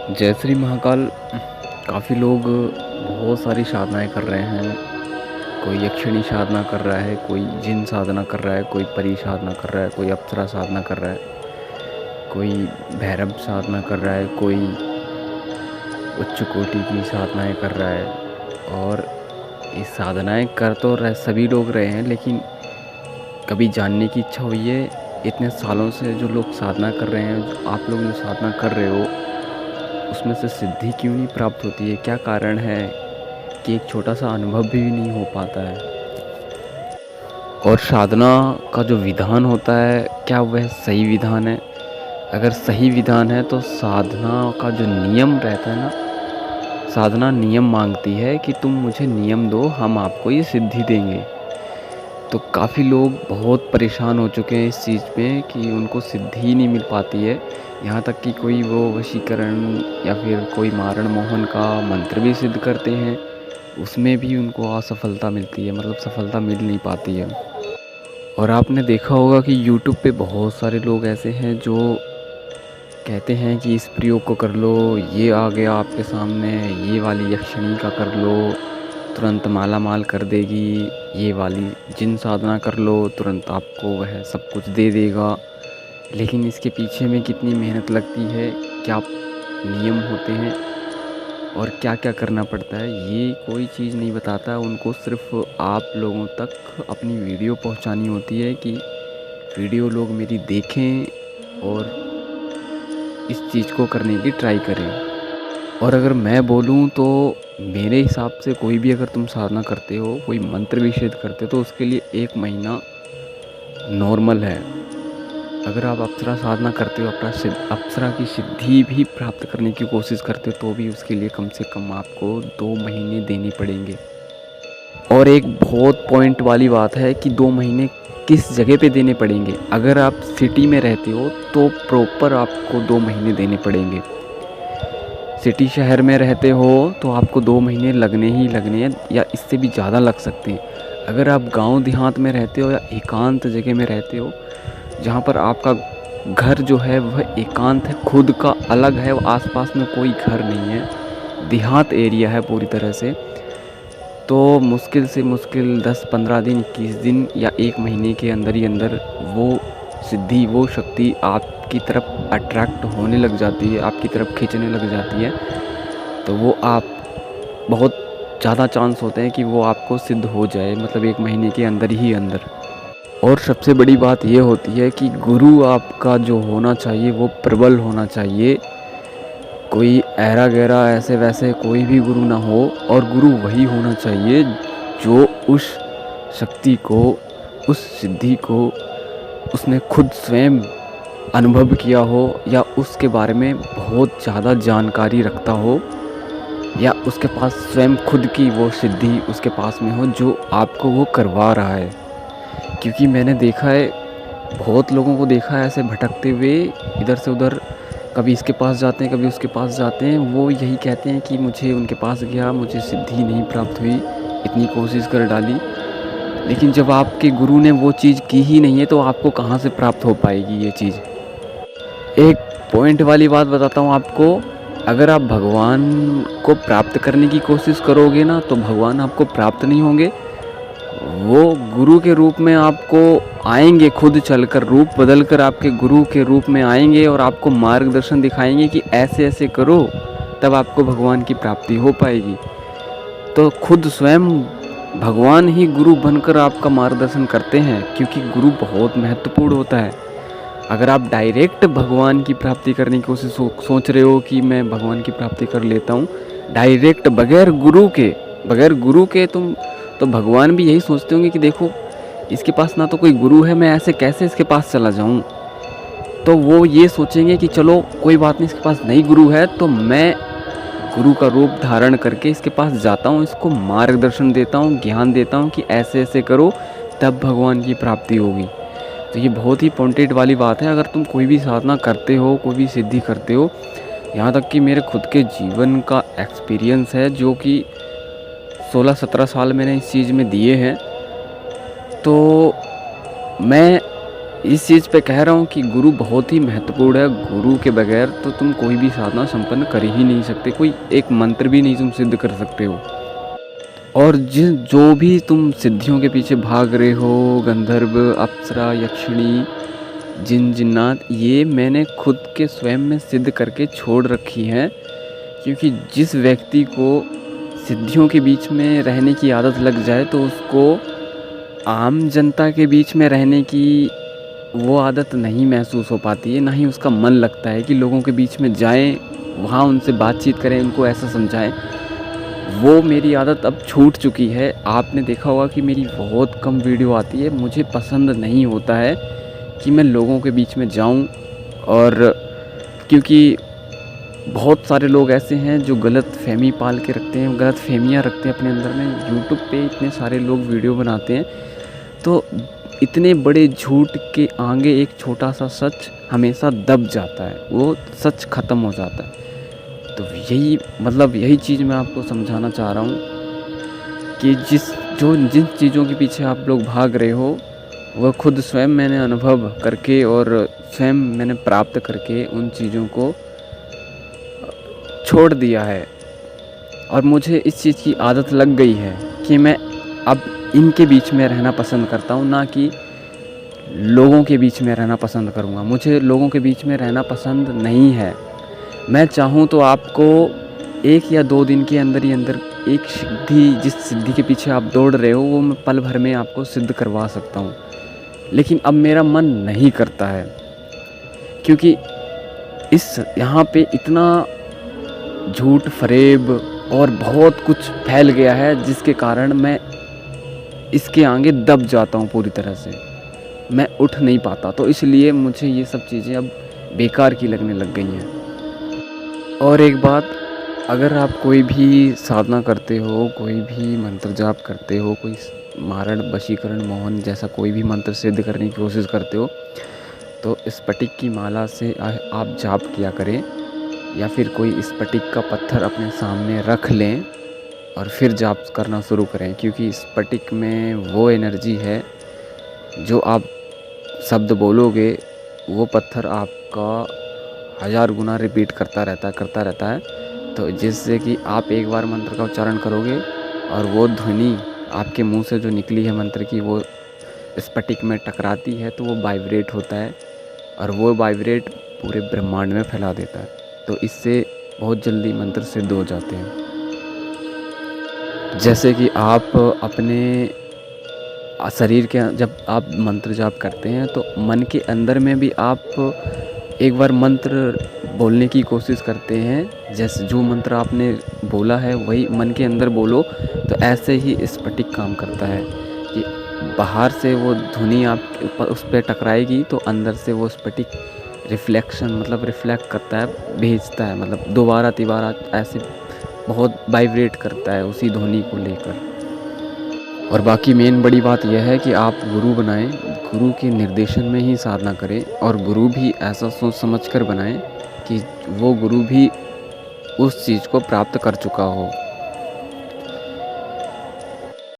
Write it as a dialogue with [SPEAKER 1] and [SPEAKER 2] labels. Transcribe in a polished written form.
[SPEAKER 1] जय श्री महाकाल। काफ़ी लोग बहुत सारी साधनाएं कर रहे हैं। कोई यक्षिणी साधना कर रहा है, कोई जिन साधना कर रहा है, कोई परी साधना कर रहा है, कोई अप्सरा साधना कर रहा है, कोई भैरव साधना कर रहा है, कोई उच्च कोटि की साधनाएं कर रहा है। और ये साधनाएं कर तो सभी लोग रहे हैं, लेकिन कभी जानने की इच्छा हुई है इतने सालों से जो लोग साधना कर रहे हैं, जो आप लोग जो साधना कर रहे हो, उसमें से सिद्धि क्यों नहीं प्राप्त होती है? क्या कारण है कि एक छोटा सा अनुभव भी नहीं हो पाता है? और साधना का जो विधान होता है, क्या वह सही विधान है? अगर सही विधान है तो साधना का जो नियम रहता है ना, साधना नियम मांगती है कि तुम मुझे नियम दो, हम आपको ये सिद्धि देंगे। तो काफ़ी लोग बहुत परेशान हो चुके हैं इस चीज़ में कि उनको सिद्धि ही नहीं मिल पाती है। यहाँ तक कि कोई वो वशीकरण या फिर कोई मारण मोहन का मंत्र भी सिद्ध करते हैं, उसमें भी उनको असफलता मिलती है, मतलब सफलता मिल नहीं पाती है। और आपने देखा होगा कि यूट्यूब पे बहुत सारे लोग ऐसे हैं जो कहते हैं कि इस प्रयोग को कर लो, ये आ गया आपके सामने, ये वाली यक्षिणी का कर लो, तुरंत माला माल कर देगी, ये वाली जिन साधना कर लो, तुरंत आपको वह सब कुछ दे देगा। लेकिन इसके पीछे में कितनी मेहनत लगती है, क्या नियम होते हैं और क्या क्या करना पड़ता है, ये कोई चीज़ नहीं बताता। उनको सिर्फ आप लोगों तक अपनी वीडियो पहुंचानी होती है कि वीडियो लोग मेरी देखें और इस चीज़ को करने की ट्राई करें। और अगर मैं बोलूँ तो मेरे हिसाब से कोई भी अगर तुम साधना करते हो, कोई मंत्र भी सिद्ध करते हो, तो उसके लिए 1 महीना नॉर्मल है। अगर आप अप्सरा साधना करते हो, अप्सरा की सिद्धि भी प्राप्त करने की कोशिश करते हो, तो भी उसके लिए कम से कम आपको 2 महीने देने पड़ेंगे। और एक बहुत पॉइंट वाली बात है कि 2 महीने किस जगह पे देने पड़ेंगे। अगर आप सिटी में रहते हो तो प्रॉपर आपको 2 महीने देने पड़ेंगे। सिटी शहर में रहते हो तो आपको 2 महीने लगने ही लगने हैं, या इससे भी ज़्यादा लग सकते हैं। अगर आप गांव देहात में रहते हो या एकांत जगह में रहते हो, जहाँ पर आपका घर जो है वह एकांत है, खुद का अलग है, आसपास में कोई घर नहीं है, देहात एरिया है पूरी तरह से, तो मुश्किल से मुश्किल 10-15 दिन, 21 दिन या 1 महीने के अंदर ही अंदर वो सिद्धि, वो शक्ति आपकी तरफ अट्रैक्ट होने लग जाती है, आपकी तरफ खींचने लग जाती है। तो वो आप बहुत ज़्यादा चांस होते हैं कि वो आपको सिद्ध हो जाए, मतलब 1 महीने के अंदर ही अंदर। और सबसे बड़ी बात ये होती है कि गुरु आपका जो होना चाहिए वो प्रबल होना चाहिए। कोई ऐरा गैरा ऐसे वैसे कोई भी गुरु ना हो, और गुरु वही होना चाहिए जो उस शक्ति को, उस सिद्धि को उसने खुद स्वयं अनुभव किया हो, या उसके बारे में बहुत ज़्यादा जानकारी रखता हो, या उसके पास स्वयं खुद की वो सिद्धि उसके पास में हो जो आपको वो करवा रहा है। क्योंकि मैंने देखा है, बहुत लोगों को देखा है ऐसे भटकते हुए इधर से उधर, कभी इसके पास जाते हैं, कभी उसके पास जाते हैं। वो यही कहते हैं कि मुझे उनके पास गया, मुझे सिद्धि नहीं प्राप्त हुई, इतनी कोशिश कर डाली, लेकिन जब आपके गुरु ने वो चीज़ की ही नहीं है तो आपको कहाँ से प्राप्त हो पाएगी ये चीज़। एक पॉइंट वाली बात बताता हूँ आपको, अगर आप भगवान को प्राप्त करने की कोशिश करोगे ना, तो भगवान आपको प्राप्त नहीं होंगे। वो गुरु के रूप में आपको आएंगे, खुद चलकर रूप बदल कर आपके गुरु के रूप में आएंगे और आपको मार्गदर्शन दिखाएंगे कि ऐसे ऐसे करो, तब आपको भगवान की प्राप्ति हो पाएगी। तो खुद स्वयं भगवान ही गुरु बनकर आपका मार्गदर्शन करते हैं, क्योंकि गुरु बहुत महत्वपूर्ण होता है। अगर आप डायरेक्ट भगवान की प्राप्ति करने की कोशिश सोच रहे हो कि मैं भगवान की प्राप्ति कर लेता हूँ डायरेक्ट, बगैर गुरु के तुम, तो भगवान भी यही सोचते होंगे कि देखो इसके पास ना तो कोई गुरु है, मैं ऐसे कैसे इसके पास चला जाऊं। तो वो ये सोचेंगे कि चलो कोई बात नहीं, इसके पास नहीं गुरु है तो मैं गुरु का रूप धारण करके इसके पास जाता हूँ, इसको मार्गदर्शन देता हूँ, ज्ञान देता हूँ कि ऐसे ऐसे करो, तब भगवान की प्राप्ति होगी। तो ये बहुत ही पॉइंटेड वाली बात है। अगर तुम कोई भी साधना करते हो, कोई भी सिद्धि करते हो, यहाँ तक कि मेरे खुद के जीवन का एक्सपीरियंस है, जो कि 16-17 साल मैंने इस चीज़ में दिए हैं। तो मैं इस चीज़ पे कह रहा हूँ कि गुरु बहुत ही महत्वपूर्ण है। गुरु के बगैर तो तुम कोई भी साधना संपन्न कर ही नहीं सकते, कोई एक मंत्र भी नहीं तुम सिद्ध कर सकते हो। और जो भी तुम सिद्धियों के पीछे भाग रहे हो, गंधर्व, अप्सरा, यक्षिणी, जिन जिन्नात, ये मैंने खुद के स्वयं में सिद्ध करके छोड़ रखी हैं। क्योंकि जिस व्यक्ति को सिद्धियों के बीच में रहने की आदत लग जाए तो उसको आम जनता के बीच में रहने की वो आदत नहीं महसूस हो पाती है, ना ही उसका मन लगता है कि लोगों के बीच में जाएं, वहाँ उनसे बातचीत करें, उनको ऐसा समझाएं। वो मेरी आदत अब छूट चुकी है। आपने देखा होगा कि मेरी बहुत कम वीडियो आती है। मुझे पसंद नहीं होता है कि मैं लोगों के बीच में जाऊं, और क्योंकि बहुत सारे लोग ऐसे हैं जो गलत फहमी पाल के रखते हैं, गलत फहमियाँ रखते हैं अपने अंदर में। यूट्यूब पे इतने सारे लोग वीडियो बनाते हैं, तो इतने बड़े झूठ के आगे एक छोटा सा सच हमेशा दब जाता है, वो सच ख़त्म हो जाता है। तो यही चीज़ मैं आपको समझाना चाह रहा हूँ कि जिन चीज़ों के पीछे आप लोग भाग रहे हो, वह खुद स्वयं मैंने अनुभव करके और स्वयं मैंने प्राप्त करके उन चीज़ों को छोड़ दिया है। और मुझे इस चीज़ की आदत लग गई है कि मैं अब इनके बीच में रहना पसंद करता हूँ, ना कि लोगों के बीच में रहना पसंद करूँगा। मुझे लोगों के बीच में रहना पसंद नहीं है। मैं चाहूँ तो आपको 1 या 2 दिन के अंदर ही अंदर एक सिद्धि, जिस सिद्धि के पीछे आप दौड़ रहे हो, वो मैं पल भर में आपको सिद्ध करवा सकता हूँ। लेकिन अब मेरा मन नहीं करता है, क्योंकि यहाँ पे इतना झूठ फरेब और बहुत कुछ फैल गया है, जिसके कारण मैं इसके आगे दब जाता हूँ पूरी तरह से। मैं उठ नहीं पाता, तो इसलिए मुझे ये सब चीज़ें अब बेकार की लगने लग गई हैं। और एक बात, अगर आप कोई भी साधना करते हो, कोई भी मंत्र जाप करते हो, कोई मारण, वशीकरण, मोहन जैसा कोई भी मंत्र सिद्ध करने की कोशिश करते हो, तो स्फटिक की माला से आप जाप किया करें, या फिर कोई स्फटिक का पत्थर अपने सामने रख लें और फिर जाप करना शुरू करें। क्योंकि स्फटिक में वो एनर्जी है, जो आप शब्द बोलोगे वो पत्थर आपका 1000 गुना रिपीट करता रहता है। तो जिससे कि आप एक बार मंत्र का उच्चारण करोगे और वो ध्वनि आपके मुंह से जो निकली है मंत्र की, वो स्फटिक में टकराती है, तो वो वाइब्रेट होता है, और वो वाइब्रेट पूरे ब्रह्मांड में फैला देता है। तो इससे बहुत जल्दी मंत्र सिद्ध हो जाते हैं। जैसे कि आप अपने शरीर के, जब आप मंत्र जाप करते हैं तो मन के अंदर में भी आप एक बार मंत्र बोलने की कोशिश करते हैं। जैसे जो मंत्र आपने बोला है वही मन के अंदर बोलो, तो ऐसे ही स्फटिक काम करता है कि बाहर से वो ध्वनि आप उस पर टकराएगी, तो अंदर से वो स्फटिक रिफ्लेक्ट करता है, भेजता है, मतलब दोबारा तिबारा ऐसे बहुत वाइब्रेट करता है उसी ध्वनि को लेकर। और बाकी मेन बड़ी बात यह है कि आप गुरु बनाएं, गुरु के निर्देशन में ही साधना करें, और गुरु भी ऐसा सोच समझ कर बनाएं कि वो गुरु भी उस चीज़ को प्राप्त कर चुका हो।